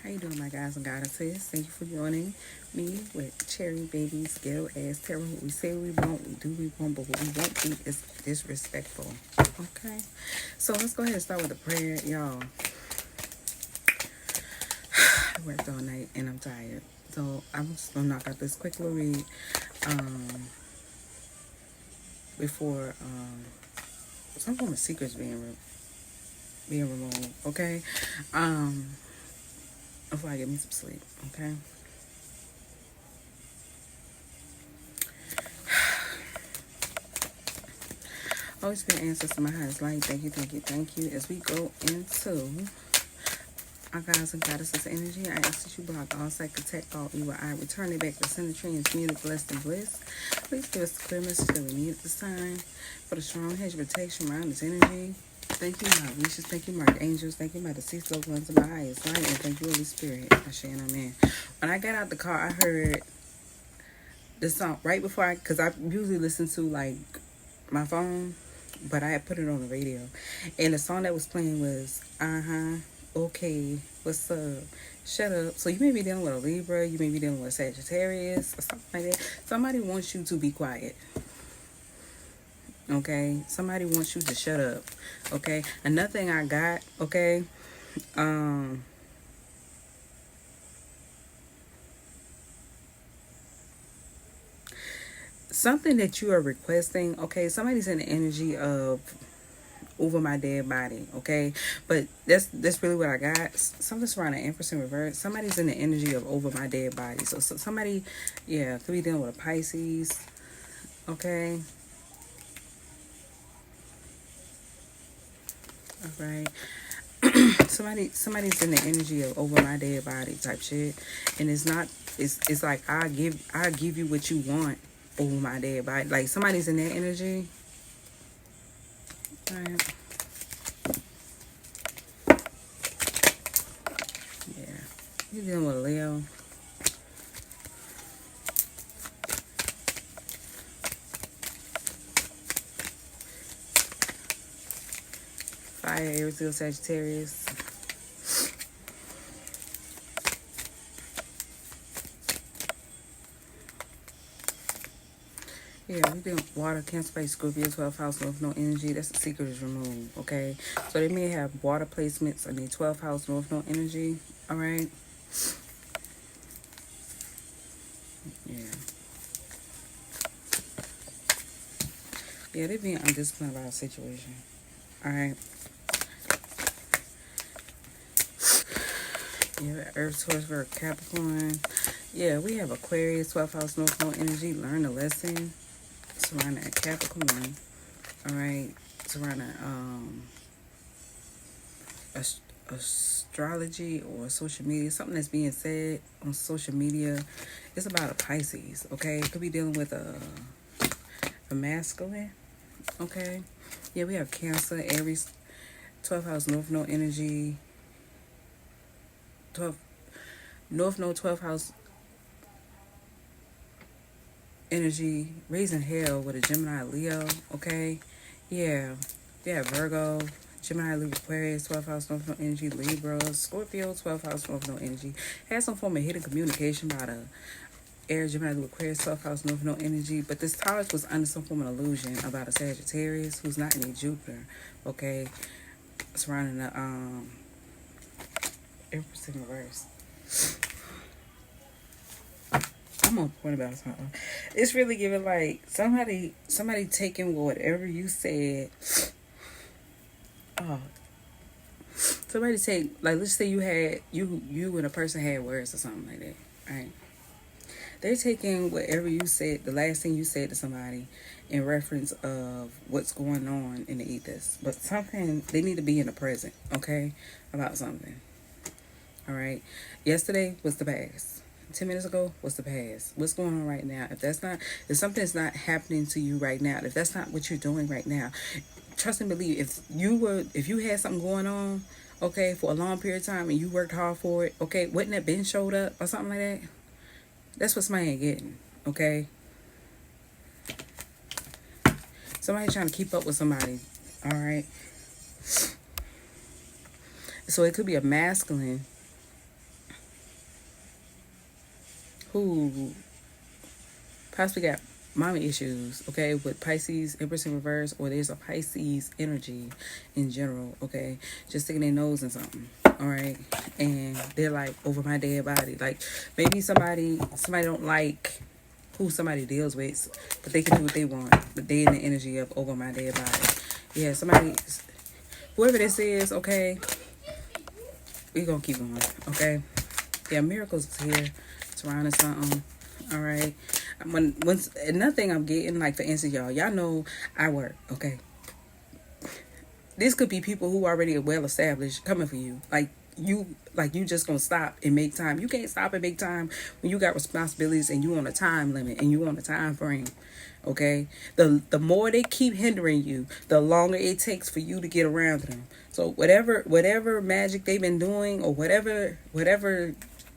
How you doing, my guys and goddesses? Thank you for joining me with Cherry Baby's Ghetto Ass Tarot. What we say we want, we do we want, but what we won't do is disrespectful. Okay? So let's go ahead and start with a prayer, y'all. I worked all night and I'm tired. So I'm just gonna knock out this quick little read before some form of secrets being removed, okay? Before I get me some sleep, okay? Holy Spirit, ancestors, my highest light, thank you, thank you, thank you. As we go into our gods and goddesses energy, I ask that you block all psychic attack, all evil eye, return it back to center, transmuted, blessed, and bliss. Please give us the clear message that we need at this time for the strong hedge of protection around this energy. Thank you, my wishes. Thank you, my angels. Thank you, my deceased loved ones of my highest light. And thank you, Holy Spirit. Ashe and amen. When I got out the car, I heard this song right before because I usually listen to like my phone, but I had put it on the radio. And the song that was playing was, okay, what's up? Shut up. So you may be dealing with a Libra, you may be dealing with a Sagittarius, or something like that. Somebody wants you to be quiet. Okay? Somebody wants you to shut up. Okay? Another thing I got, okay? Something that you are requesting, okay? Somebody's in the energy of over my dead body, okay? But that's really what I got. Something surrounding Empress in reverse. Somebody's in the energy of over my dead body. So somebody, yeah, could be dealing with a Pisces, okay? All right. Somebody's in the energy of over my dead body type shit, and it's like I give you what you want over my dead body. Like somebody's in that energy. All right. Yeah, you're dealing with a Leo. Fire, Aries, Leo, Sagittarius. Yeah, we doing water, Cancer, Space, Scorpio, 12th house, North Node energy. That's the secret is removed, okay? So they may have water placements in their 12th house, North Node energy, all right? Yeah. Yeah, they're being undisciplined about a situation, all right? Yeah, Earth, Taurus, Virgo, Capricorn. Yeah, we have Aquarius, 12th house, North Node energy. Learn the lesson. Surrounding a Capricorn. All right. Surrounding astrology or social media. Something that's being said on social media. It's about a Pisces. Okay. It could be dealing with a masculine. Okay. Yeah, we have Cancer, Aries, 12th house, North Node energy. 12 North Node 12th house energy, raising hell with a Gemini Leo, okay? Yeah, Virgo, Gemini Leo, Aquarius, 12th house North Node energy, Libra, Scorpio, 12th house North Node energy. Has some form of hidden communication by the air, Gemini Leo, Aquarius, 12th house North Node energy. But this Taurus was under some form of illusion about a Sagittarius who's not in a Jupiter, okay? Surrounding the Empress in reverse. I'm on point about something. It's really giving like somebody taking whatever you said. Oh, somebody take like let's say you and a person had words or something like that, right? They're taking whatever you said, the last thing you said to somebody, in reference of what's going on in the ethos. But something they need to be in the present, okay, about something. All right. Yesterday was the past. 10 minutes ago was the past. What's going on right now? If something's not happening to you right now, if that's not what you're doing right now, trust and believe. If you had something going on, okay, for a long period of time and you worked hard for it, okay, wouldn't that been showed up or something like that? That's what somebody ain't getting, okay? Somebody trying to keep up with somebody, all right? So it could be a masculine who possibly got mama issues, okay, with Pisces, Empress in reverse, or there's a Pisces energy in general, okay, just sticking their nose in something, all right, and they're like, over my dead body. Like, maybe somebody don't like who somebody deals with, but they can do what they want, but they in the energy of over my dead body. Yeah, somebody, whoever this is, okay, we gonna keep going, okay. Yeah, miracles is here surrounding something, all right. Once another thing I'm getting, like, for instance, y'all know I work, okay. This could be people who already are well established coming for you. Like you just gonna stop and make time. You can't stop and make time when you got responsibilities and you on a time limit and you on a time frame. Okay, the more they keep hindering you, the longer it takes for you to get around them. So whatever magic they've been doing, or whatever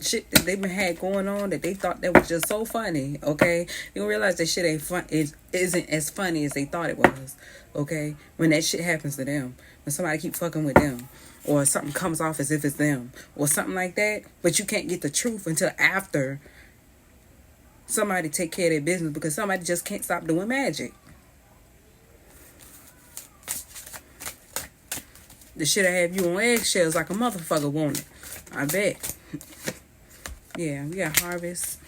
shit that they've been had going on that they thought that was just so funny, okay, you don't realize that shit ain't fun. It isn't as funny as they thought it was. Okay, when that shit happens to them, when somebody keep fucking with them, or something comes off as if it's them, or something like that, but you can't get the truth until after somebody take care of their business, because somebody just can't stop doing magic. The shit I have you on eggshells like a motherfucker, won't it? I bet. Yeah, we got harvest.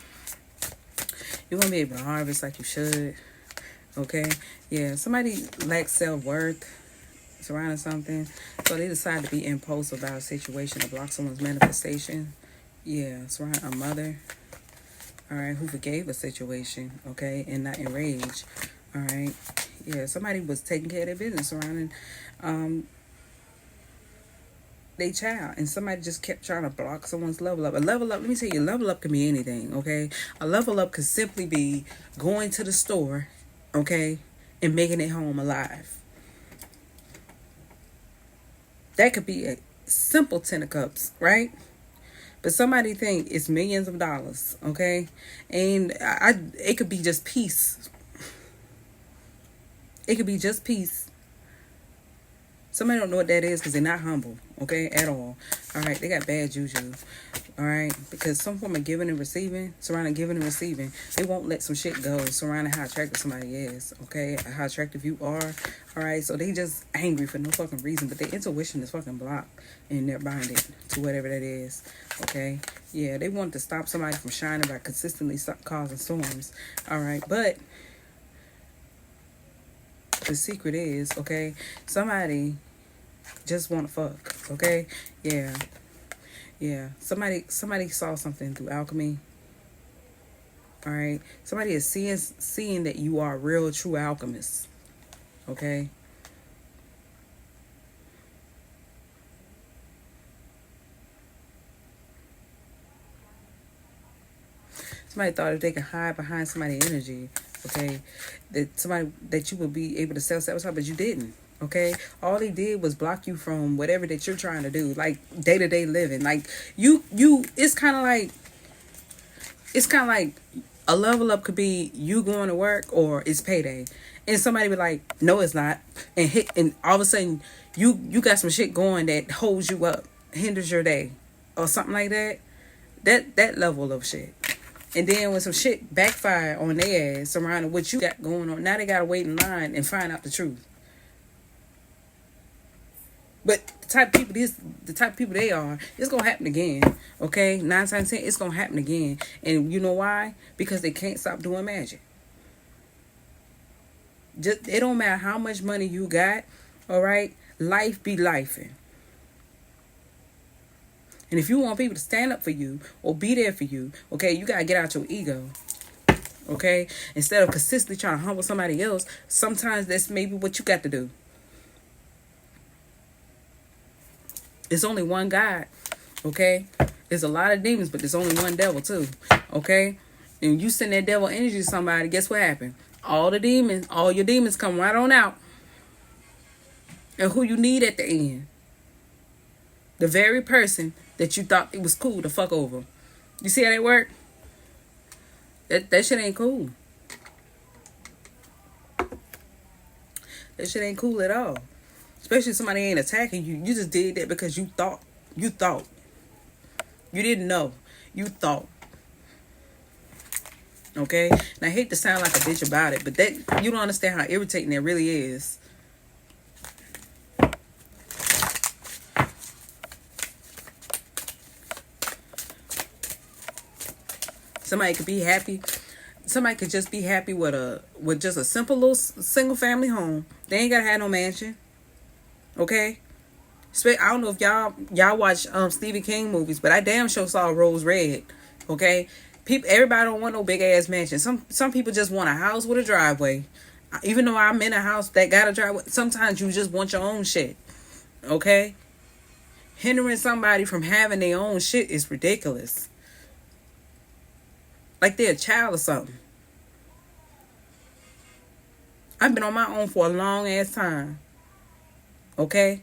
You're gonna be able to harvest like you should. Okay? Yeah, somebody lacks self-worth surrounding something, so they decide to be impulsive about a situation to block someone's manifestation. Yeah, surrounding a mother, all right, who forgave a situation, okay, and not enraged. All right. Yeah, somebody was taking care of their business surrounding their child, and somebody just kept trying to block someone's level up. A level up, let me tell you, a level up can be anything, okay? A level up could simply be going to the store, okay, and making it home alive. That could be a simple 10 of cups, right? But somebody think it's millions of dollars, okay? And it could be just peace. It could be just peace. Somebody don't know what that is because they're not humble, okay, at all. All right, they got bad juju, all right, because some form of giving and receiving, surrounding giving and receiving, they won't let some shit go surrounding how attractive somebody is, okay, how attractive you are, all right. So they just angry for no fucking reason, but their intuition is fucking blocked and they're binded to whatever that is, okay. Yeah, they want to stop somebody from shining by consistently causing storms, all right, but the secret is, okay, somebody just want to fuck, okay? Yeah. Somebody saw something through alchemy. All right. Somebody is seeing that you are a real, true alchemist. Okay. Somebody thought if they could hide behind somebody's energy, okay, that you would be able to self-sabotage, but you didn't. Okay, all they did was block you from whatever that you're trying to do, like day-to-day living. Like you it's kind of like a level up could be you going to work or it's payday, and somebody be like, no, it's not, and all of a sudden you got some shit going that holds you up, hinders your day, or something like that. That level of shit. And then when some shit backfire on their ass surrounding what you got going on, now they gotta wait in line and find out the truth. But the type of people they are, it's gonna happen again. Okay? 9 times out of 10, it's gonna happen again. And you know why? Because they can't stop doing magic. Just, it don't matter how much money you got, all right? Life be lifing. And if you want people to stand up for you or be there for you, okay, you gotta get out your ego. Okay? Instead of consistently trying to humble somebody else, sometimes that's maybe what you got to do. It's only one God, okay? There's a lot of demons, but there's only one devil too, okay? And you send that devil energy to somebody, guess what happened? All your demons come right on out. And who you need at the end? The very person that you thought it was cool to fuck over. You see how that work? That shit ain't cool. That shit ain't cool at all. Especially if somebody ain't attacking you. You just did that because you thought. You didn't know. You thought. Okay? And I hate to sound like a bitch about it, but that you don't understand how irritating that really is. Somebody could be happy. Somebody could just be happy with just a simple little single family home. They ain't gotta have no mansion. Okay? I don't know if y'all watch Stephen King movies, but I damn sure saw Rose Red. Okay? Everybody don't want no big ass mansion. Some people just want a house with a driveway. Even though I'm in a house that got a driveway, sometimes you just want your own shit. Okay? Hindering somebody from having their own shit is ridiculous. Like they're a child or something. I've been on my own for a long ass time. Okay?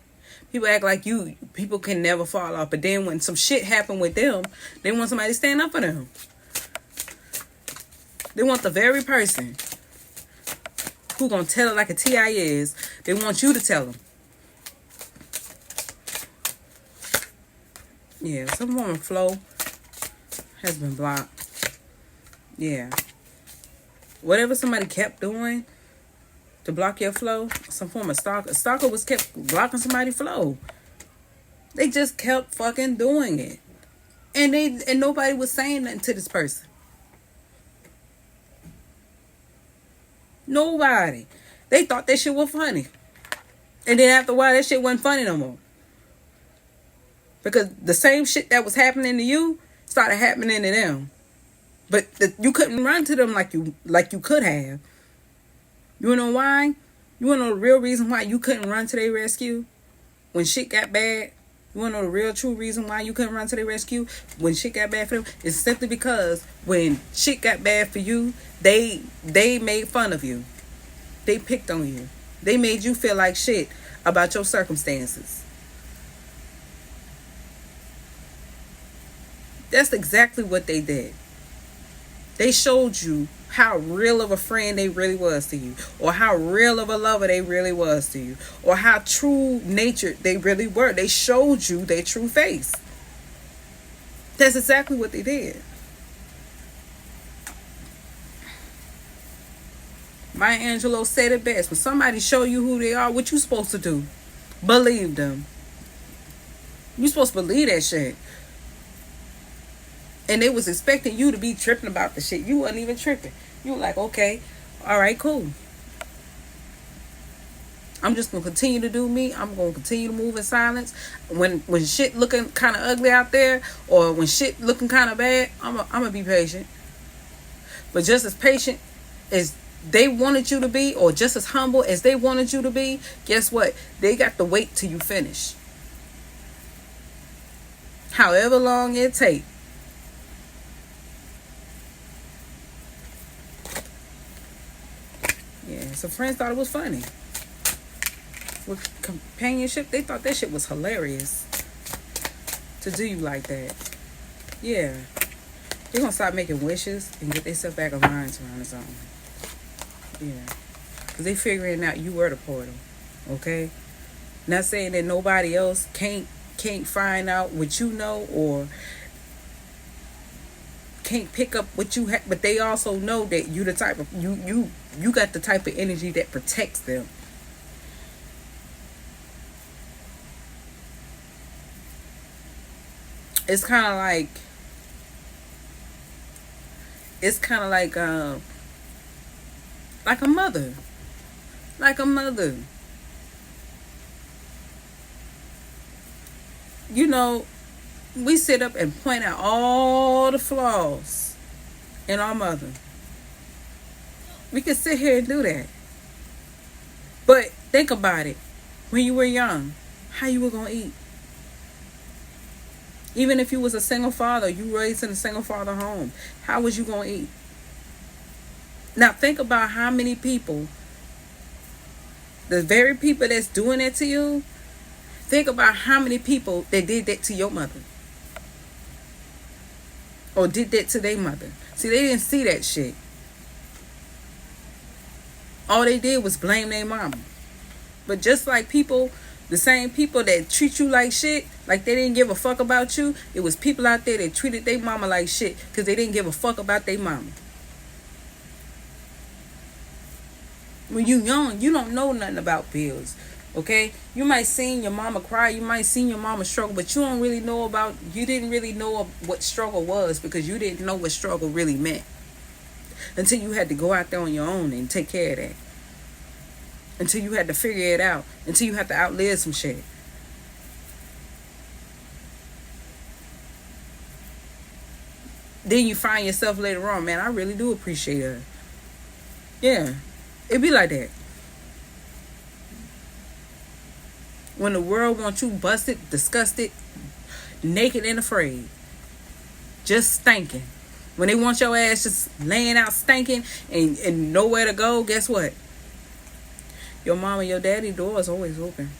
People act like people can never fall off. But then when some shit happen with them, they want somebody to stand up for them. They want the very person who gonna tell it like a TI is. They want you to tell them. Yeah, some form of flow has been blocked. Yeah. Whatever somebody kept doing to block your flow, some form of stalker. A stalker was kept blocking somebody's flow. They just kept fucking doing it. And nobody was saying nothing to this person. Nobody. They thought that shit was funny. And then after a while, that shit wasn't funny no more. Because the same shit that was happening to you started happening to them. But you couldn't run to them like you could have. You wanna know why? You wanna know the real reason why you couldn't run to their rescue when shit got bad? You wanna know the real true reason why you couldn't run to their rescue when shit got bad for them? It's simply because when shit got bad for you, they made fun of you. They picked on you. They made you feel like shit about your circumstances. That's exactly what they did. They showed you how real of a friend they really was to you, or how real of a lover they really was to you, or how true natured they really were. They showed you their true face. That's exactly what they did. Maya Angelou said it best. When somebody show you who they are, what you supposed to do? Believe them. You supposed to believe that shit. And they was expecting you to be tripping about the shit. You wasn't even tripping. You were like, okay, all right, cool. I'm just going to continue to do me. I'm going to continue to move in silence. When shit looking kind of ugly out there, or when shit looking kind of bad, I'm going to be patient. But just as patient as they wanted you to be, or just as humble as they wanted you to be, guess what? They got to wait till you finish. However long it takes. Some friends thought it was funny. With companionship, they thought that shit was hilarious. To do you like that. Yeah. They're going to stop making wishes and get themselves back on lines around or something. Yeah. Because they figuring out you were the portal. Okay? Not saying that nobody else can't find out what you know, or can't pick up what you have, but they also know that you the type of you got the type of energy that protects them. It's kind of like a mother. You know, we sit up and point out all the flaws in our mother. We can sit here and do that. But think about it. When you were young, how you were going to eat. Even if you was a single father, you raised in a single father home, how was you going to eat? Now think about how many people, the very people that's doing that to you, think about how many people that did that to your mother. Or did that to their mother. See, they didn't see that shit. All they did was blame their mama. But just like people, the same people that treat you like shit, like they didn't give a fuck about you, it was people out there that treated their mama like shit because they didn't give a fuck about their mama. When you young, you don't know nothing about bills. Okay, you might seen your mama cry, you might seen your mama struggle, but you didn't really know what struggle was, because you didn't know what struggle really meant until you had to go out there on your own and take care of that. Until you had to figure it out. Until you had to outlive some shit. Then you find yourself later on, man, I really do appreciate her. Yeah, it be like that. When the world wants you busted, disgusted, naked and afraid, just stinking. When they want your ass just laying out stinking and nowhere to go, guess what? Your mom and your daddy door is always open.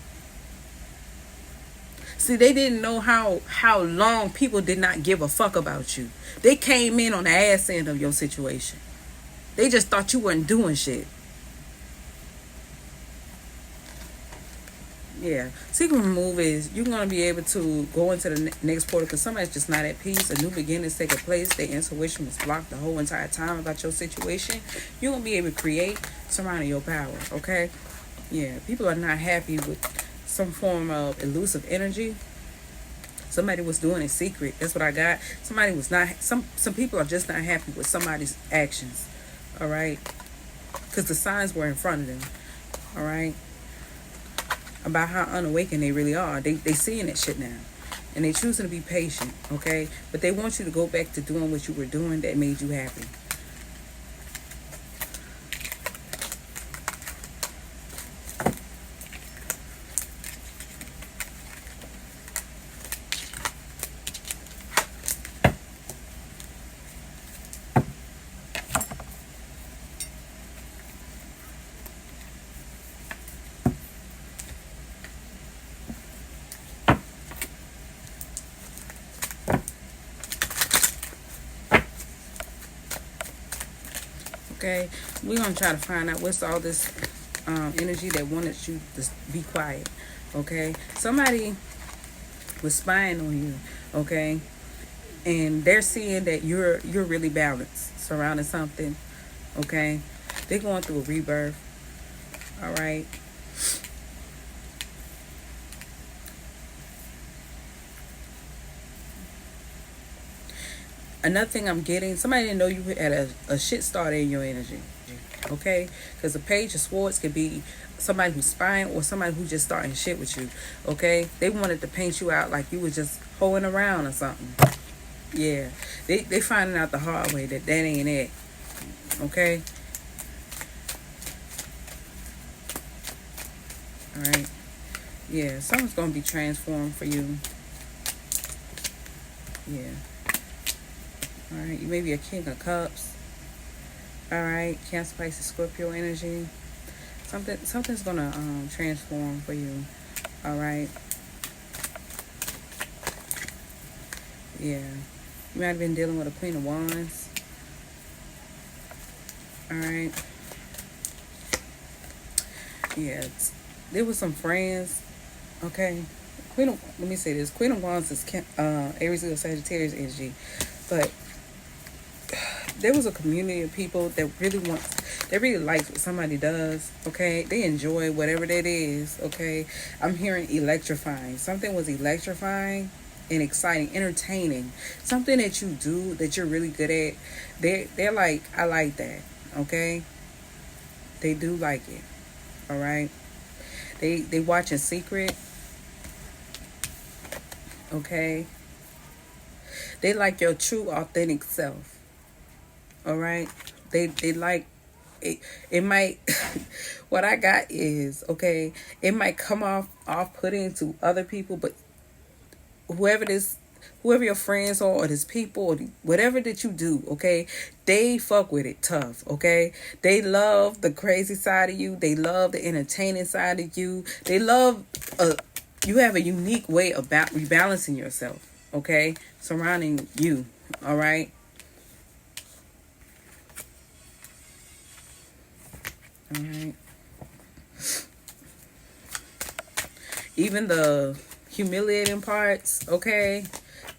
See, they didn't know how long people did not give a fuck about you. They came in on the ass end of your situation. They just thought you weren't doing shit. Yeah. Secret remove is you're going to be able to go into the next portal because somebody's just not at peace. A new beginning is taking place. Their intuition was blocked the whole entire time about your situation. You're going to be able to create surrounding your power. Okay? Yeah. People are not happy with some form of elusive energy. Somebody was doing it secret. That's what I got. Somebody was not. Some people are just not happy with somebody's actions. All right? Because the signs were in front of them. All right? About how unawakened they really are. They seeing that shit now. And they choosing to be patient, okay? But they want you to go back to doing what you were doing that made you happy. Okay, we're gonna try to find out what's all this energy that wanted you to be quiet. Okay, somebody was spying on you. Okay, and they're seeing that you're really balanced, surrounding something. Okay, they're going through a rebirth. All right. Another thing I'm getting, somebody didn't know you had a shit starter in your energy. Okay? Because the page of swords could be somebody who's spying or somebody who's just starting shit with you. Okay? They wanted to paint you out like you was just hoeing around or something. Yeah. They finding out the hard way that ain't it. Okay? Alright. Yeah. Something's going to be transformed for you. Yeah. Alright, you may be a King of Cups. Alright, Cancer, Pisces, Scorpio energy. Something's gonna transform for you. Alright. Yeah. You might have been dealing with a Queen of Wands. Alright. Yeah. There was some friends. Okay. Let me say this. Queen of Wands is Aries, Leo, Sagittarius energy. But there was a community of people that really like what somebody does, okay? They enjoy whatever that is, okay? I'm hearing electrifying. Something was electrifying and exciting, entertaining. Something that you do that you're really good at. They're like, I like that, okay? They do like it, all right? They watch in secret, okay? They like your true, authentic self. All right, they like it. It might. What I got is okay. It might come off putting to other people, but whoever your friends are, or this people, or whatever that you do, okay, they fuck with it tough. Okay, they love the crazy side of you. They love the entertaining side of you. They love you have a unique way about rebalancing yourself. Okay, surrounding you. All right. Alright. Even the humiliating parts, okay?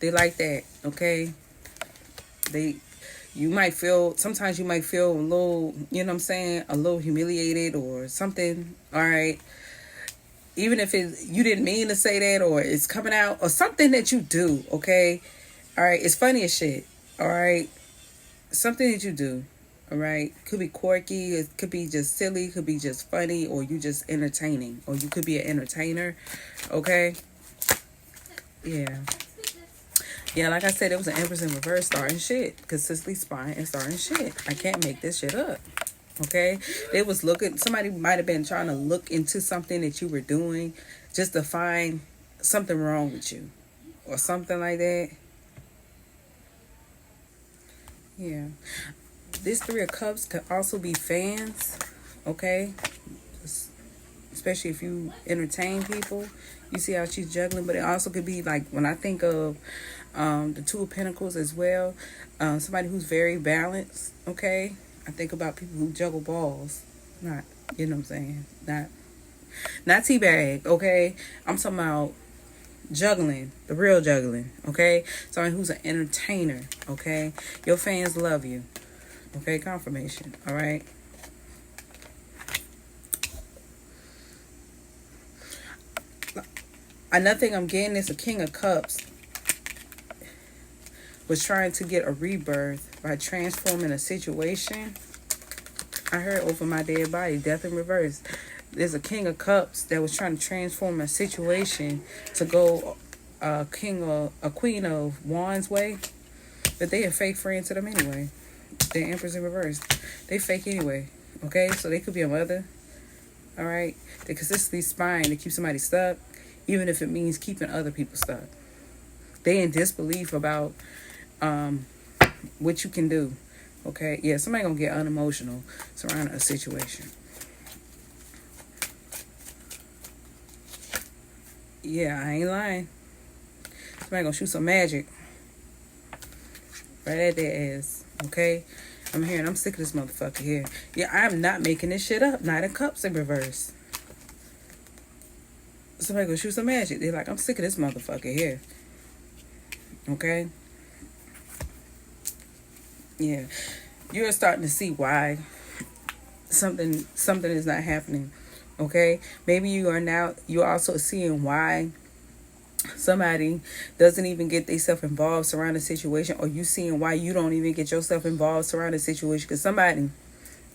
They like that, okay? You might feel, sometimes you might feel a little, you know what I'm saying, a little humiliated or something. All right. Even if you didn't mean to say that, or it's coming out, or something that you do, okay? All right, it's funny as shit. All right, something that you do. All right, could be quirky, it could be just silly, could be just funny, or you just entertaining, or you could be an entertainer. Okay, yeah. Yeah, like I said, it was an Empress in reverse starting shit. Consistently spying and starting shit. I can't make this shit up. Okay, it was looking, somebody might have been trying to look into something that you were doing just to find something wrong with you or something like that. Yeah, this Three of Cups could also be fans. Okay, especially if you entertain people, you see how she's juggling. But it also could be like, when I think of the Two of Pentacles as well, somebody who's very balanced. Okay, I think about people who juggle balls. Not, you know what I'm saying? Not teabag, okay? I'm talking about juggling, the real juggling, okay? Someone who's an entertainer, okay? Your fans love you, okay? Confirmation, all right? Another thing I'm getting is a King of Cups was trying to get a rebirth by transforming a situation. I heard over my dead body, death in reverse. There's a King of Cups that was trying to transform a situation to go a Queen of Wands way. But they a fake friend to them anyway. The Empress in reverse. They fake anyway. Okay? So they could be a mother. Alright? They consistently spying to keep somebody stuck, even if it means keeping other people stuck. They in disbelief about what you can do. Okay? Yeah, somebody gonna get unemotional surrounding a situation. Yeah, I ain't lying. Somebody gonna shoot some magic right at their ass. Okay? I'm hearing, I'm sick of this motherfucker here. Yeah, I'm not making this shit up. Nine of Cups in reverse. Somebody gonna shoot some magic. They're like, I'm sick of this motherfucker here. Okay? Yeah. You're starting to see why something is not happening. Okay? Maybe you're also seeing why somebody doesn't even get themselves involved surrounding the situation, or you seeing why you don't even get yourself involved surrounding the situation, because somebody,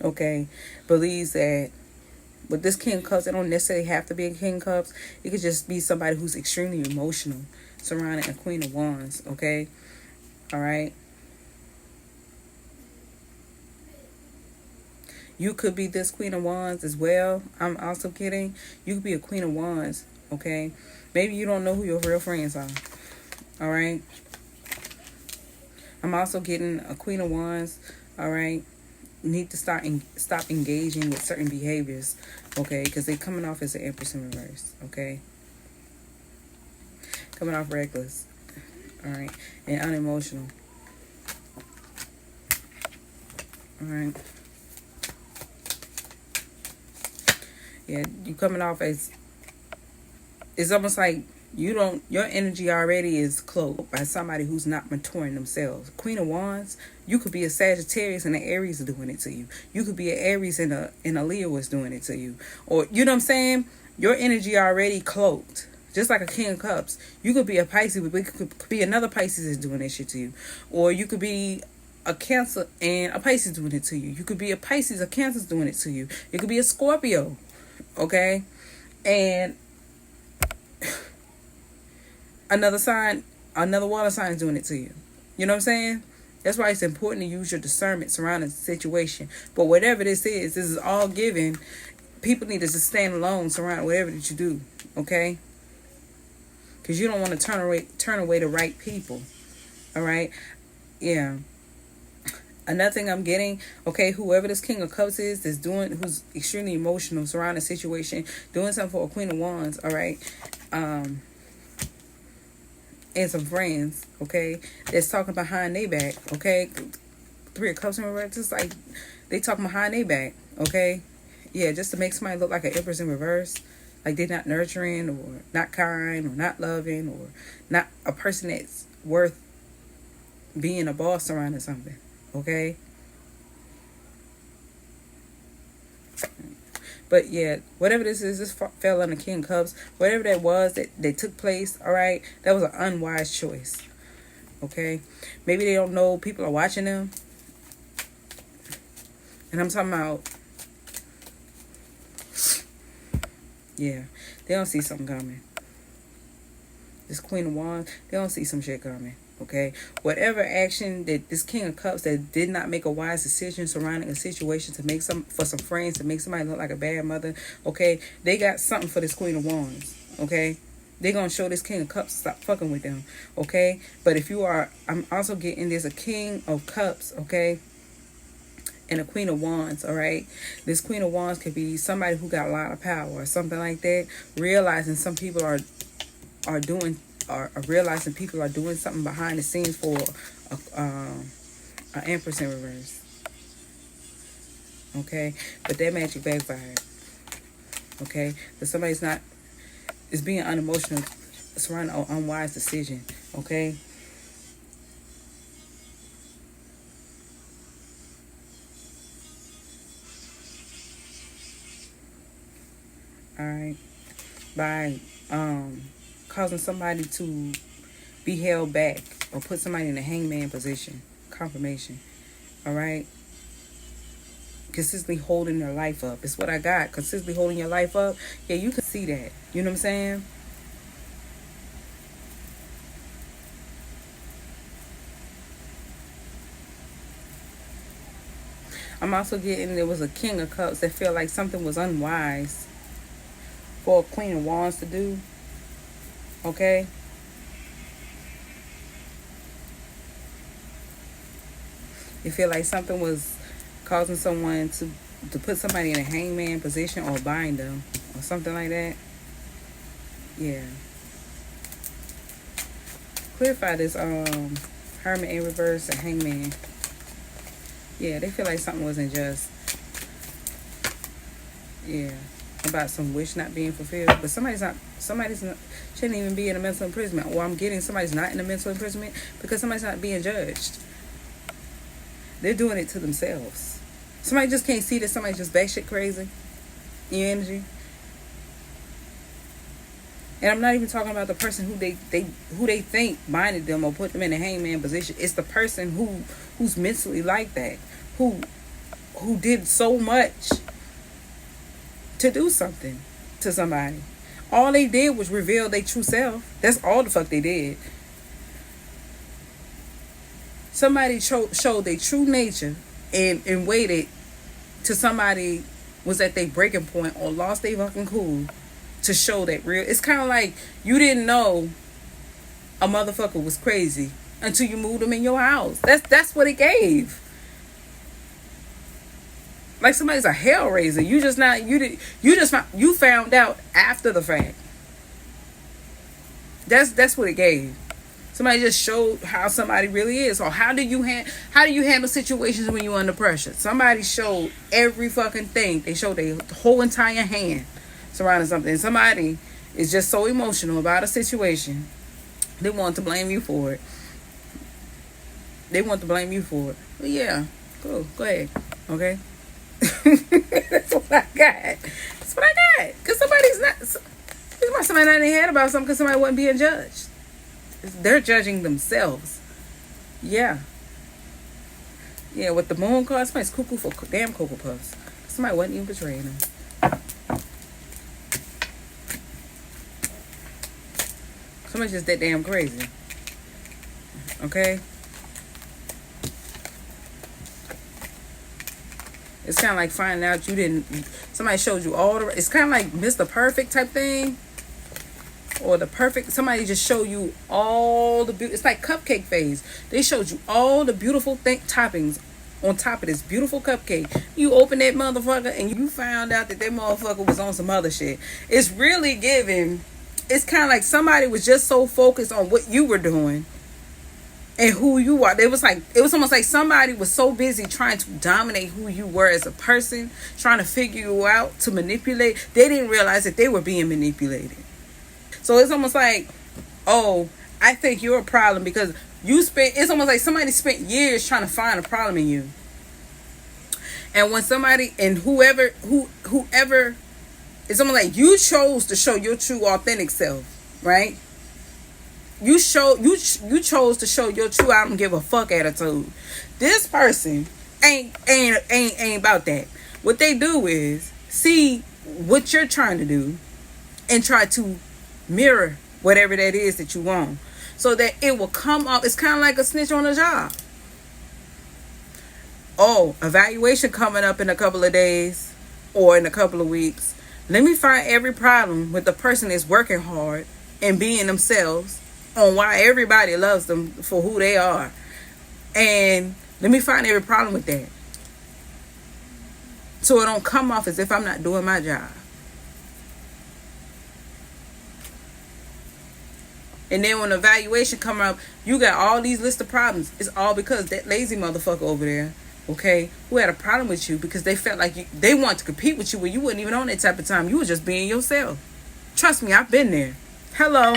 okay, believes that with this King of Cups, it don't necessarily have to be a King of Cups. It could just be somebody who's extremely emotional surrounding a Queen of Wands. Okay? All right? You could be this Queen of Wands as well. I'm also kidding. You could be a Queen of Wands, okay? Maybe you don't know who your real friends are, all right? I'm also getting a Queen of Wands, all right? You need to stop engaging with certain behaviors, okay? Because they're coming off as an Empress in reverse, okay? Coming off reckless, all right? And unemotional, all right? Yeah, you coming off as, it's almost like your energy already is cloaked by somebody who's not maturing themselves. Queen of Wands, you could be a Sagittarius and an Aries doing it to you. You could be an Aries and a Leo is doing it to you. Or, you know what I'm saying? Your energy already cloaked. Just like a King of Cups. You could be a Pisces, but it could be another Pisces is doing that shit to you. Or you could be a Cancer and a Pisces doing it to you. You could be a Pisces, a Cancer doing it to you. You could be a Scorpio. Okay? And another water sign is doing it to you. You know what I'm saying? That's why it's important to use your discernment surrounding the situation. But whatever this is all given. People need to just stand alone surrounding whatever that you do. Okay? Because you don't want to turn away the right people. All right? Yeah. Another thing I'm getting, okay, whoever this King of Cups is, who's extremely emotional surrounding the situation, doing something for a Queen of Wands, all right, and some friends, okay, that's talking behind their back, okay. Three of Cups in reverse, just like they talking behind their back, okay. Yeah, just to make somebody look like an Empress in reverse, like they're not nurturing or not kind or not loving or not a person that's worth being a boss surrounding something. Okay. But yeah, whatever this is, this fell on the King of Cups. Whatever that was that took place, all right, that was an unwise choice. Okay, maybe they don't know people are watching them, and I'm talking about, yeah, they don't see something coming. This Queen of Wands, they don't see some shit coming. Okay, whatever action that this King of Cups that did not make a wise decision surrounding a situation to make some friends to make somebody look like a bad mother. Okay, they got something for this Queen of Wands. Okay, they're gonna show this King of Cups stop fucking with them. Okay, but if you are, I'm also getting there's a King of Cups. Okay, and a Queen of Wands. All right, this Queen of Wands could be somebody who got a lot of power or something like that. Realizing some people are realizing people are doing something behind the scenes for an Empress in reverse. Okay, but that magic backfired. Okay, but somebody's not is being unemotional surrounding an unwise decision. Okay. All right, by causing somebody to be held back or put somebody in a hangman position. Confirmation. All right. Consistently holding their life up. It's what I got. Consistently holding your life up. Yeah, you can see that. You know what I'm saying? I'm also getting there was a King of Cups that felt like something was unwise for a Queen of Wands to do. Okay. You feel like something was causing someone to put somebody in a hangman position or bind them or something like that. Yeah. Clarify this Hermit in reverse and Hangman. Yeah, they feel like something wasn't just. Yeah. About some wish not being fulfilled. But somebody's not shouldn't even be in a mental imprisonment. Or I'm getting somebody's not in a mental imprisonment because somebody's not being judged. They're doing it to themselves. Somebody just can't see that somebody's just batshit crazy. Your energy. And I'm not even talking about the person who they think binded them or put them in a hangman position. It's the person who's mentally like that, who did so much to do something to somebody. All they did was reveal their true self. That's all the fuck they did. Somebody showed their true nature and waited till somebody was at their breaking point or lost their fucking cool to show that real. It's kind of like you didn't know a motherfucker was crazy until you moved them in your house. That's what it gave. Like somebody's a hellraiser. You found out after the fact. That's what it gave. Somebody just showed how somebody really is. Or how do you handle situations when you're under pressure? Somebody showed every fucking thing. They showed their whole entire hand surrounding something. And somebody is just so emotional about a situation. They want to blame you for it. Well, yeah, cool. Go ahead. Okay. That's what I got. Because somebody's not. Somebody not in their head about something because somebody wasn't being judged. They're judging themselves. Yeah. Yeah, with the moon card, somebody's cuckoo for damn Cocoa Puffs. Somebody wasn't even betraying them. Somebody's just that damn crazy. Okay? It's kind of like finding out somebody showed you all the, it's kind of like Mr. Perfect type thing. Or the perfect, somebody just showed you all the, it's like cupcake phase. They showed you all the beautiful toppings on top of this beautiful cupcake. You open that motherfucker and you found out that motherfucker was on some other shit. It's really giving, it's kind of like somebody was just so focused on what you were doing and who you are. It was almost like somebody was so busy trying to dominate who you were as a person, trying to figure you out, to manipulate. They didn't realize that they were being manipulated. So it's almost like, oh, I think you're a problem because It's almost like somebody spent years trying to find a problem in you. And when somebody, and whoever, it's almost like you chose to show your true authentic self, right? You chose to show your true I don't give a fuck attitude. This person ain't about that. What they do is see what you're trying to do and try to mirror whatever that is that you want, so that it will come up. It's kind of like a snitch on a job. Oh, evaluation coming up in a couple of days or in a couple of weeks. Let me find every problem with the person that's working hard and being themselves, on why everybody loves them for who they are. And let me find every problem with that, so it don't come off as if I'm not doing my job. And then when the evaluation come up, you got all these list of problems. It's all because that lazy motherfucker over there, okay, who had a problem with you because they felt like they want to compete with you when you wasn't even on that type of time. You were just being yourself. Trust me, I've been there. Hello.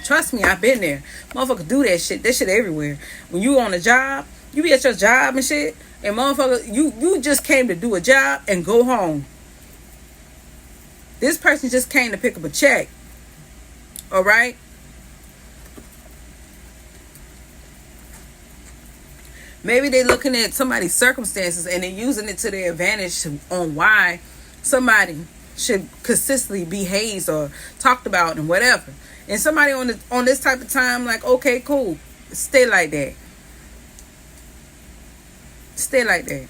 Trust me, I've been there. Motherfucker do that shit. That shit everywhere. When you on a job, you be at your job and shit, and motherfucker, you just came to do a job and go home. This person just came to pick up a check. All right? Maybe they're looking at somebody's circumstances and they're using it to their advantage on why somebody should consistently be hazed or talked about and whatever. And somebody on this type of time, like, okay, cool, stay like that. Stay like that.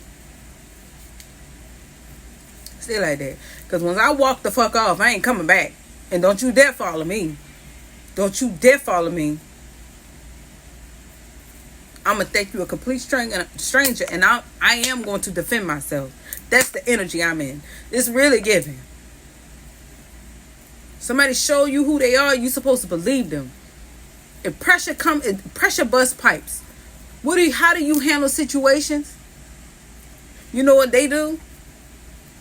Stay like that. Because when I walk the fuck off, I ain't coming back. And don't you dare follow me. Don't you dare follow me. I'm going to think you a complete stranger, and I am going to defend myself. That's the energy I'm in. It's really giving. Somebody show you who they are, you supposed to believe them. If pressure bust pipes. How do you handle situations? You know what they do?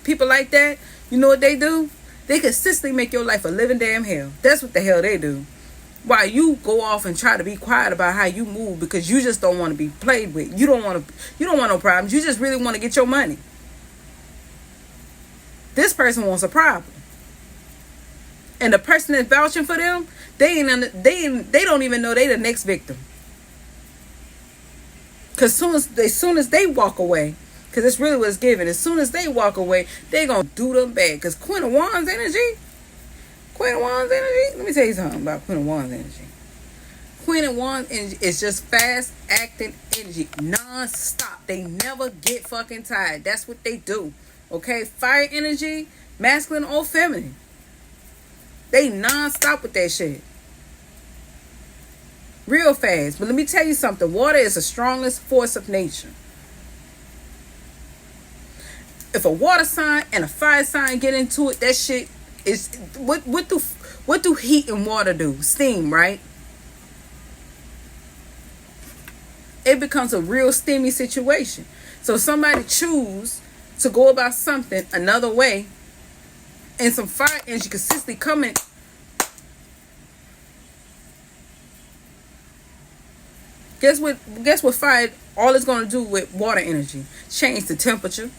People like that, you know what they do? They consistently make your life a living damn hell. That's what the hell they do. While you go off and try to be quiet about how you move because you just don't want to be played with. You don't want no problems. You just really want to get your money. This person wants a problem. And the person that's vouching for them, they don't even know they the next victim. Because soon as they walk away, because it's really what it's giving. As soon as they walk away, they gonna do them bad. Because Queen of Wands energy. Let me tell you something about Queen of Wands energy. Queen of Wands energy is just fast acting energy, non-stop. They never get fucking tired. That's what they do. Okay, fire energy, masculine or feminine. They non-stop with that shit. Real fast. But let me tell you something. Water is the strongest force of nature. If a water sign and a fire sign get into it, that shit is what do heat and water do? Steam, right? It becomes a real steamy situation. So somebody choose to go about something another way, and some fire energy consistently coming. Guess what fire all it's going to do with water energy? Change the temperature.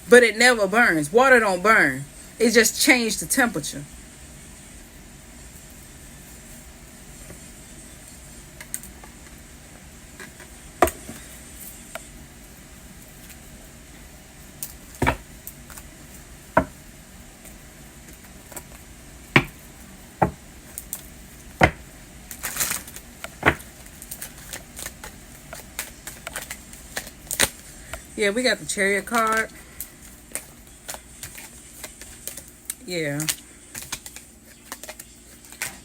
But it never burns. Water don't burn. It just changed the temperature. Yeah, we got the Chariot card. Yeah.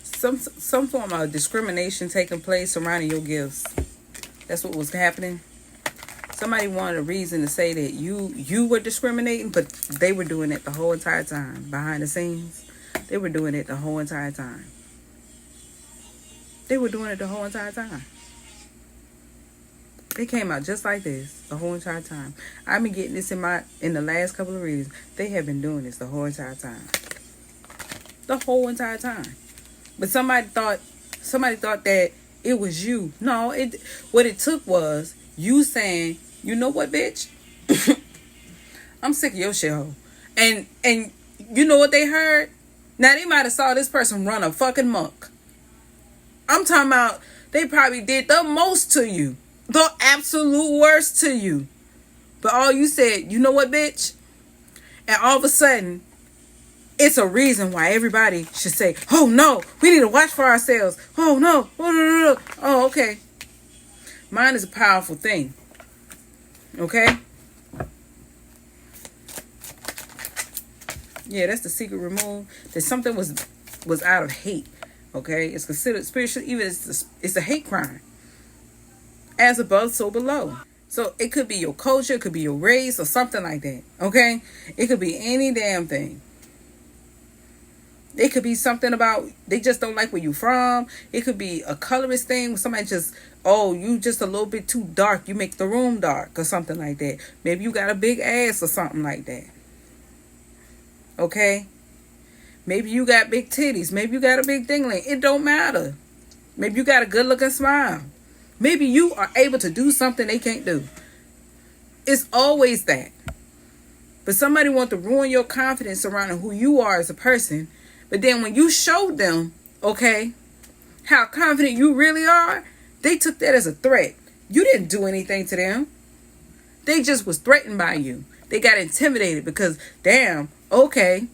Some form of discrimination taking place surrounding your gifts. That's what was happening. Somebody wanted a reason to say that you were discriminating, but they were doing it the whole entire time. Behind the scenes, they were doing it the whole entire time. They were doing it the whole entire time. They came out just like this the whole entire time. I've been getting this in the last couple of readings. They have been doing this the whole entire time. The whole entire time. But somebody thought that it was you. No, what it took was you saying, you know what, bitch? I'm sick of your shit hole. And you know what they heard? Now they might have saw this person run a fucking muck. I'm talking about they probably did the most to you. The absolute worst to you. But all you said, you know what, bitch? And all of a sudden, it's a reason why everybody should say, oh no, we need to watch for ourselves. Oh no, oh no, no, no. Oh, okay. Mind is a powerful thing. Okay? Yeah, that's the secret remove. That something was out of hate. Okay? It's considered spiritual, even it's a hate crime. As above, so below. So it could be your culture, it could be your race, or something like that. Okay? It could be any damn thing. It could be something about they just don't like where you from. It could be a colorist thing where somebody just, oh, you just a little bit too dark. You make the room dark or something like that. Maybe you got a big ass or something like that. Okay? Maybe you got big titties. Maybe you got a big dingling. It don't matter. Maybe you got a good looking smile. Maybe you are able to do something they can't do. It's always that. But somebody wants to ruin your confidence surrounding who you are as a person. But then when you showed them, okay, how confident you really are, they took that as a threat. You didn't do anything to them. They just was threatened by you. They got intimidated because, damn, okay.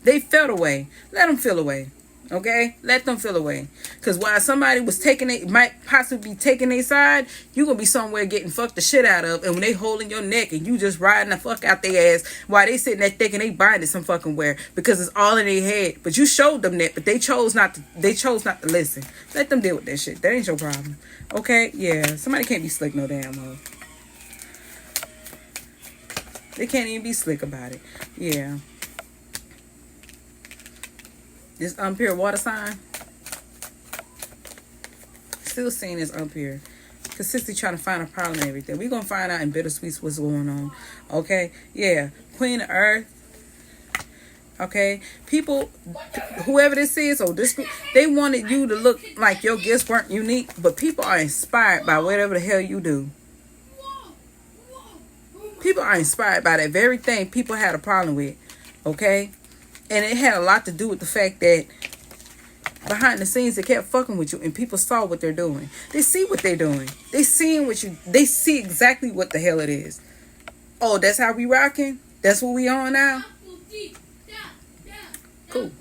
They felt away. Let them feel away. Okay? Let them feel away. Because while somebody was might possibly be taking their side, you going to be somewhere getting fucked the shit out of. And when they holding your neck and you just riding the fuck out their ass while they sitting there thinking they binded some fucking where. Because it's all in their head. But you showed them that. But they chose not to listen. Let them deal with that shit. That ain't your problem. Okay? Yeah. Somebody can't be slick no damn more. They can't even be slick about it. Yeah. This unpure water sign. Still seeing this unpure. Consistently trying to find a problem and everything. We're going to find out in bittersweets what's going on. Okay? Yeah. Queen of Earth. Okay? People, whoever this is, or this group, they wanted you to look like your gifts weren't unique. But people are inspired by whatever the hell you do. People are inspired by that very thing people had a problem with. Okay? And it had a lot to do with the fact that behind the scenes, they kept fucking with you and people saw what they're doing. They see what they're doing. They see exactly what the hell it is. Oh, that's how we rocking? That's what we on now? Cool.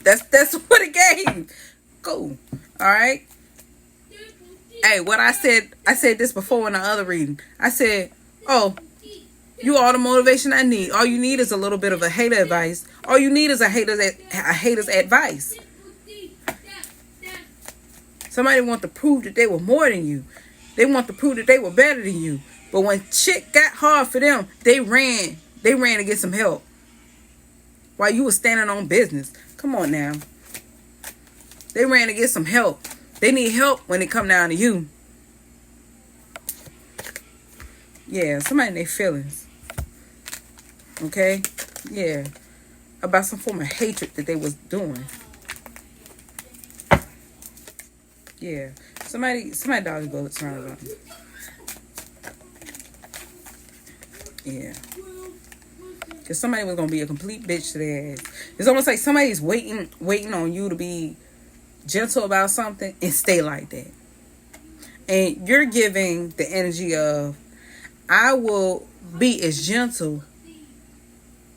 That's what it gave. Cool. All right. Hey, what I said this before in the other reading. I said, oh, you all the motivation I need. All you need is a little bit of a hater advice. All you need is a hater's advice. Somebody want to prove that they were more than you. They want to prove that they were better than you. But when shit got hard for them, they ran to get some help. While you were standing on business. Come on now. They ran to get some help. They need help when it come down to you. Yeah, somebody in their feelings. Okay? Yeah. About some form of hatred that they was doing. Yeah. Somebody dodged bullets around about them. Yeah. Because somebody was going to be a complete bitch to their ass. It's almost like somebody's waiting on you to be gentle about something and stay like that. And you're giving the energy of, I will be as gentle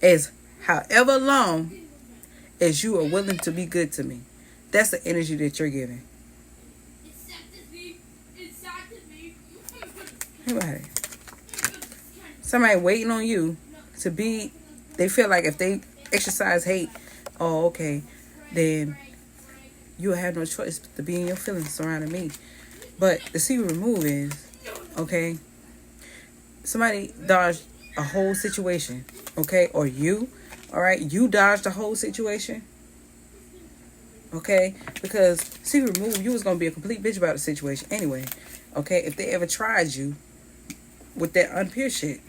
as however long as you are willing to be good to me. That's the energy that you're giving. Right. Somebody waiting on you to be, they feel like if they exercise hate, oh, okay, then you'll have no choice but to be in your feelings surrounding me. But the secret remove is, okay, somebody dodged a whole situation, okay, or you, all right, you dodged a whole situation, okay, because secret remove, you was going to be a complete bitch about the situation anyway, okay, if they ever tried you with that unpure shit,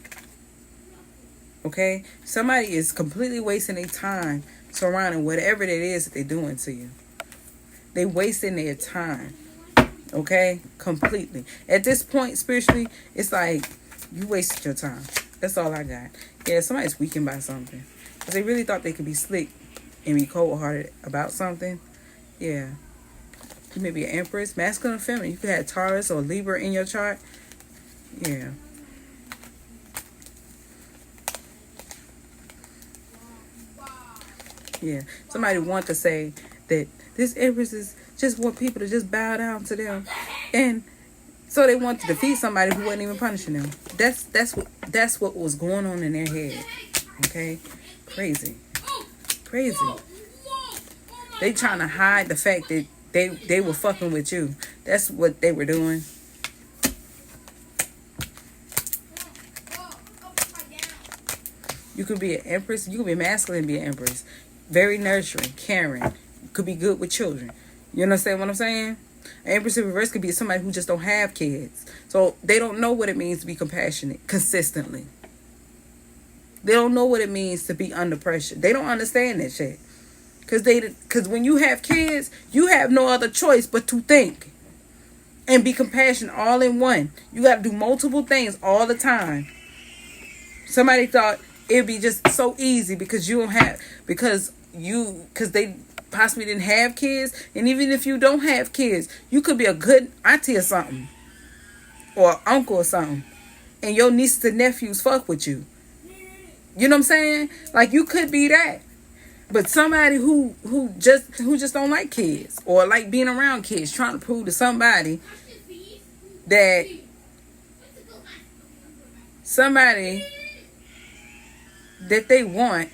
okay, somebody is completely wasting their time surrounding whatever it is that they're doing to you. They wasting their time. Okay? Completely. At this point, spiritually, it's like you wasted your time. That's all I got. Yeah, somebody's weakened by something. Because they really thought they could be slick and be cold-hearted about something. Yeah. You may be an Empress, masculine or feminine. You could have Taurus or Libra in your chart. Yeah. Yeah. Somebody want to say that this Empress is just want people to just bow down to them. And so they want to defeat somebody who wasn't even punishing them. That's what was going on in their head. Okay? Crazy. Crazy. They trying to hide the fact that they were fucking with you. That's what they were doing. You could be an Empress. You could be masculine and be an Empress. Very nurturing, caring. Could be good with children. You understand what I'm saying? An Empress in reverse could be somebody who just don't have kids. So they don't know what it means to be compassionate consistently. They don't know what it means to be under pressure. They don't understand that shit. Because when you have kids, you have no other choice but to think and be compassionate all in one. You got to do multiple things all the time. Somebody thought it'd be just so easy because they possibly didn't have kids. And even if you don't have kids, you could be a good auntie or something, or uncle or something, and your nieces and nephews fuck with you. You know what I'm saying? Like, you could be that. But somebody who just don't like kids or like being around kids, trying to prove to somebody that they want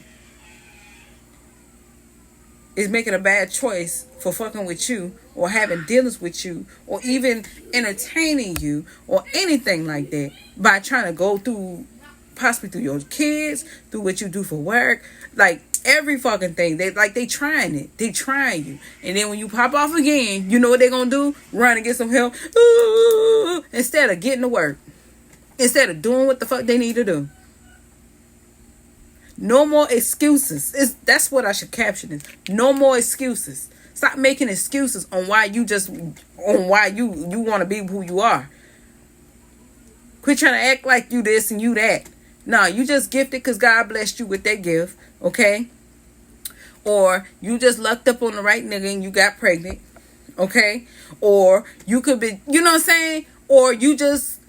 is making a bad choice for fucking with you or having dealings with you or even entertaining you or anything like that by trying to go through, possibly through your kids, through what you do for work, like every fucking thing. They trying it. They trying you. And then when you pop off again, you know what they're going to do? Run and get some help. Ooh, instead of getting to work. Instead of doing what the fuck they need to do. No more excuses. That's what I should caption this. No more excuses. Stop making excuses on why you want to be who you are. Quit trying to act like you this and you that. No, you just gifted because God blessed you with that gift, okay? Or you just lucked up on the right nigga and you got pregnant, okay? Or you could be, you know what I'm saying? Or you just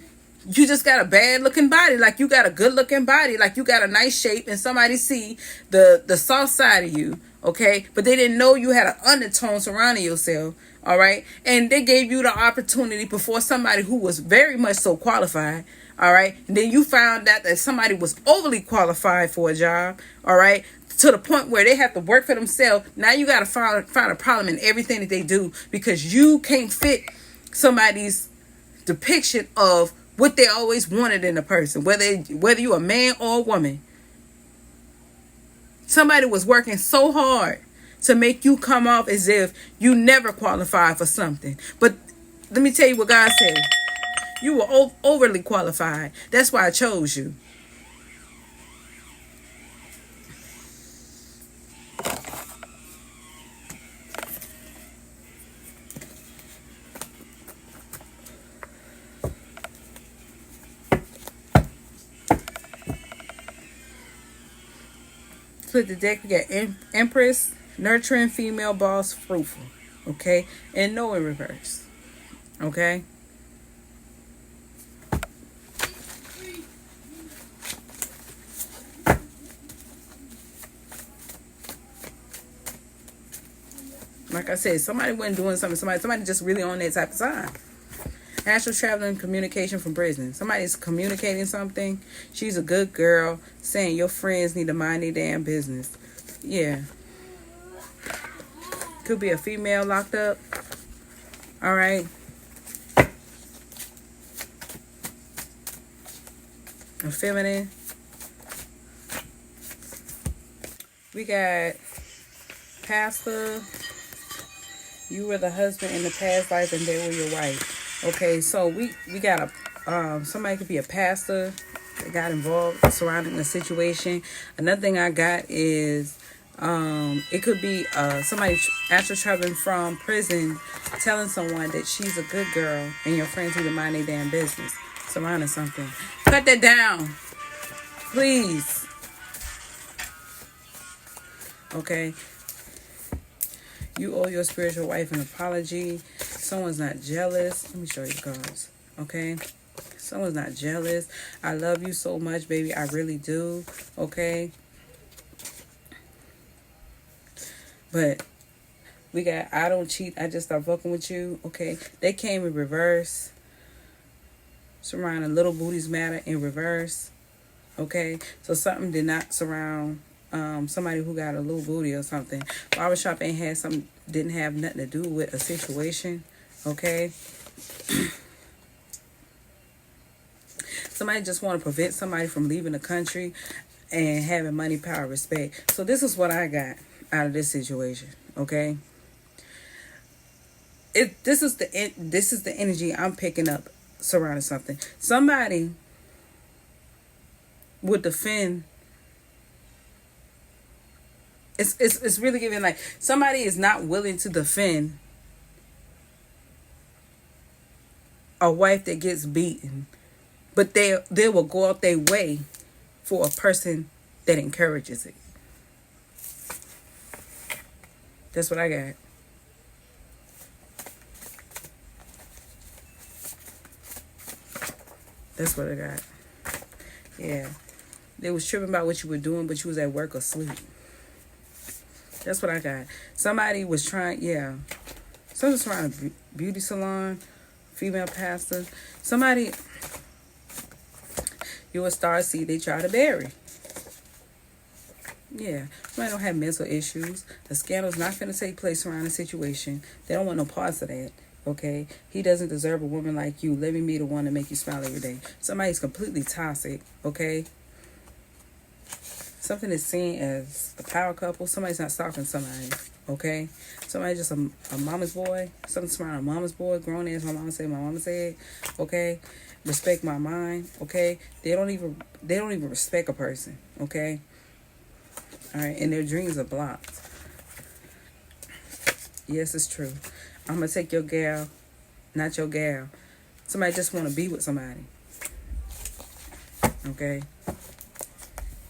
got a bad looking body, like you got a good looking body, like you got a nice shape, and somebody see the soft side of you, okay? But they didn't know you had an undertone surrounding yourself, all right? And they gave you the opportunity before somebody who was very much so qualified, all right? And then you found out that somebody was overly qualified for a job, all right? To the point where they have to work for themselves. Now you got to find a problem in everything that they do because you can't fit somebody's depiction of what they always wanted in a person, whether you a man or a woman. Somebody was working so hard to make you come off as if you never qualified for something. But let me tell you what God said. You were overly qualified. That's why I chose you. Flip the deck. We got Empress, nurturing, female, boss, fruitful. Okay? And no in reverse. Okay? Like I said, somebody wasn't doing something. Somebody just really on that type of time. Astral traveling, communication from prison. Somebody's communicating something. She's a good girl saying your friends need to mind their damn business. Yeah. Could be a female locked up. All right. A feminine. We got pastor. You were the husband in the past life and they were your wife. Okay, so we got somebody could be a pastor that got involved surrounding the situation. Another thing I got is It could be somebody after traveling from prison telling someone that she's a good girl and your friends need to mind their damn business surrounding something. Cut that down, please. Okay. You owe your spiritual wife an apology. Someone's not jealous. Let me show you cards. Okay. Someone's not jealous. I love you so much, baby. I really do. Okay. But we got, I don't cheat. I just start fucking with you. Okay. They came in reverse. Surrounding little booties matter in reverse. Okay. So something did not surround somebody who got a little booty or something. Barbershop ain't had some, didn't have nothing to do with a situation. Okay. Somebody just want to prevent somebody from leaving the country and having money, power, respect. So this is what I got out of this situation. Okay. This is the energy I'm picking up surrounding something. Somebody would defend. It's really giving like somebody is not willing to defend a wife that gets beaten, but they will go out their way for a person that encourages it. That's what I got. That's what I got. Yeah. They was tripping about what you were doing, but you was at work or sleep. That's what I got. Somebody was trying, yeah. Someone was trying a beauty salon, female pastor. Somebody, you're a star seed they try to bury. Yeah. Somebody don't have mental issues. The scandal's not going to take place around the situation. They don't want no parts of that. Okay? He doesn't deserve a woman like you. Let me be the one to make you smile every day. Somebody's completely toxic. Okay? Something is seen as a power couple. Somebody's not stalking somebody. Okay? Somebody just a mama's boy. Something's around a mama's boy. Grown as my mama said. Okay? Respect my mind. Okay? They don't even respect a person. Okay? Alright, and their dreams are blocked. Yes, it's true. I'm going to take your gal, not your gal. Somebody just want to be with somebody. Okay?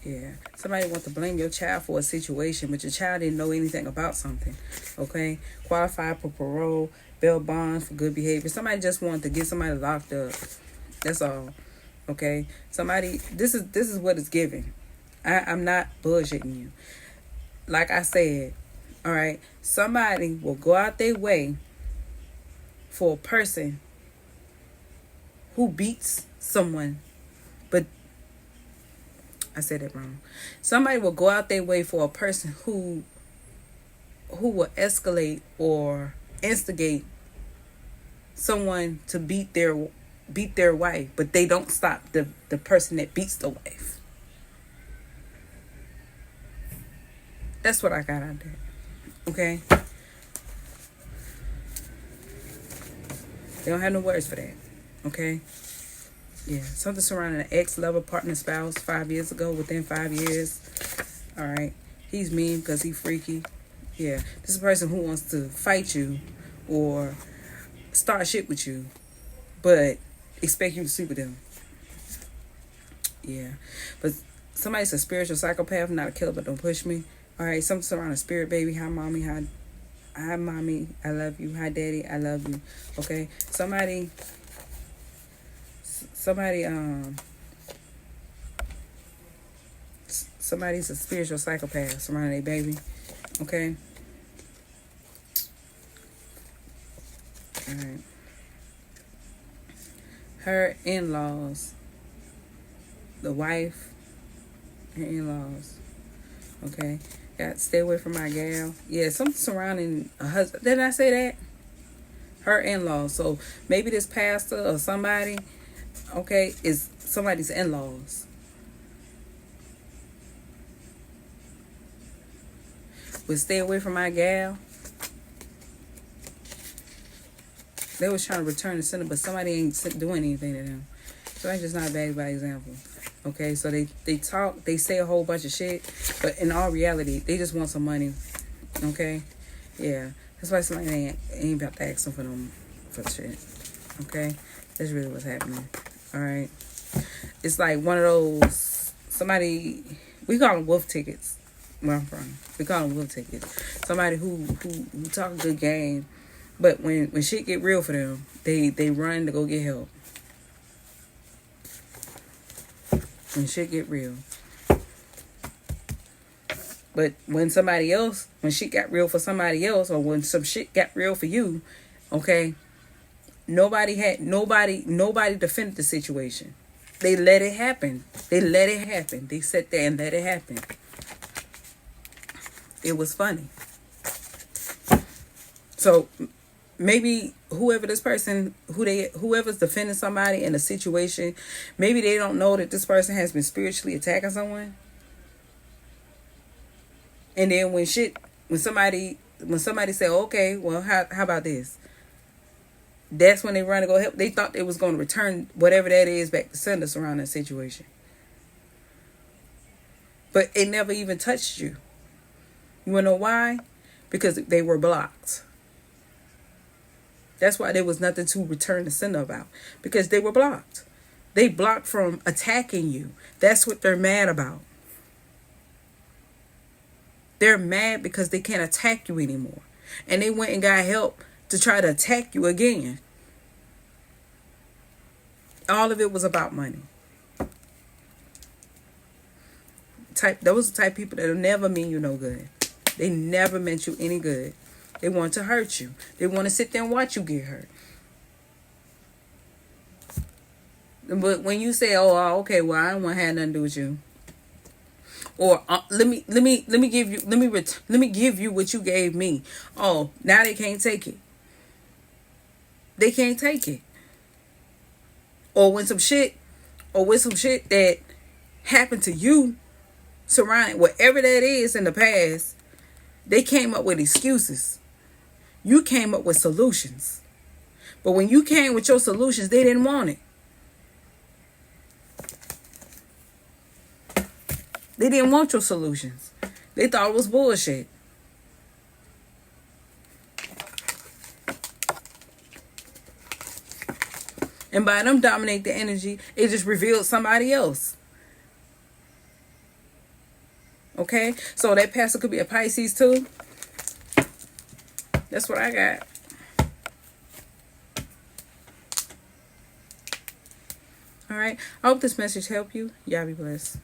Yeah. Somebody want to blame your child for a situation, but your child didn't know anything about something. Okay? Qualified for parole, bail bonds for good behavior. Somebody just wanted to get somebody locked up. That's all. Okay? Somebody, this is what it's giving. I'm not bullshitting you. Like I said, all right, somebody will go out their way for a person who beats someone, but I said it wrong. Somebody will go out their way for a person who will escalate or instigate someone to beat their wife, but they don't stop the person that beats the wife. That's what I got out there. Okay? They don't have no words for that. Okay? Yeah. Something surrounding an ex-lover, partner, spouse 5 years ago, within 5 years. Alright? He's mean because he's freaky. Yeah. This is a person who wants to fight you or start shit with you, but expect you to sleep with them. Yeah. But somebody's a spiritual psychopath, not a killer, but don't push me. All right, something around a spirit baby. Hi, mommy. Hi, mommy. I love you. Hi, daddy. I love you. Okay. Somebody's a spiritual psychopath surrounding a baby. Okay. All right. Her in-laws, the wife, her in-laws. Okay. Got to stay away from my gal. Yeah, something surrounding a husband. Didn't I say that? Her in-laws. So maybe this pastor or somebody, okay, is somebody's in-laws. Would stay away from my gal. They was trying to return the sender, but somebody ain't doing anything to them. So that's just not bad by example. Okay, so they talk, they say a whole bunch of shit, but in all reality, they just want some money. Okay, yeah, that's why somebody ain't about to ask them for them for shit. Okay, that's really what's happening. All right, it's like one of those somebody, we call them wolf tickets. Where I'm from, we call them wolf tickets. Somebody who talk a good game, but when shit get real for them, they run to go get help. When shit get real. But when shit got real for somebody else, or when some shit got real for you, okay, nobody defended the situation. They let it happen. They sat there and let it happen. It was funny. So maybe whoever's defending somebody in a situation, maybe they don't know that this person has been spiritually attacking someone. And then when somebody say, okay, well, how about this? That's when they run to go help. They thought they was going to return whatever that is back to send us around that situation. But it never even touched you. You want to know why? Because they were blocked. That's why there was nothing to return the sender about. Because they were blocked. They blocked from attacking you. That's what they're mad about. They're mad because they can't attack you anymore. And they went and got help to try to attack you again. All of it was about money. Those are the type of people that'll never mean you no good. They never meant you any good. They want to hurt you. They want to sit there and watch you get hurt. But when you say, "Oh, okay, well, I don't want to have nothing to do with you," or let me give you what you gave me. Oh, now they can't take it. They can't take it. Or when some shit that happened to you, surrounding whatever that is in the past, they came up with excuses. You came up with solutions. But when you came with your solutions, they didn't want it. They didn't want your solutions. They thought it was bullshit. And by them dominate the energy, it just revealed somebody else. Okay? So that pastor could be a Pisces too. That's what I got. All right. I hope this message helped you. Y'all be blessed.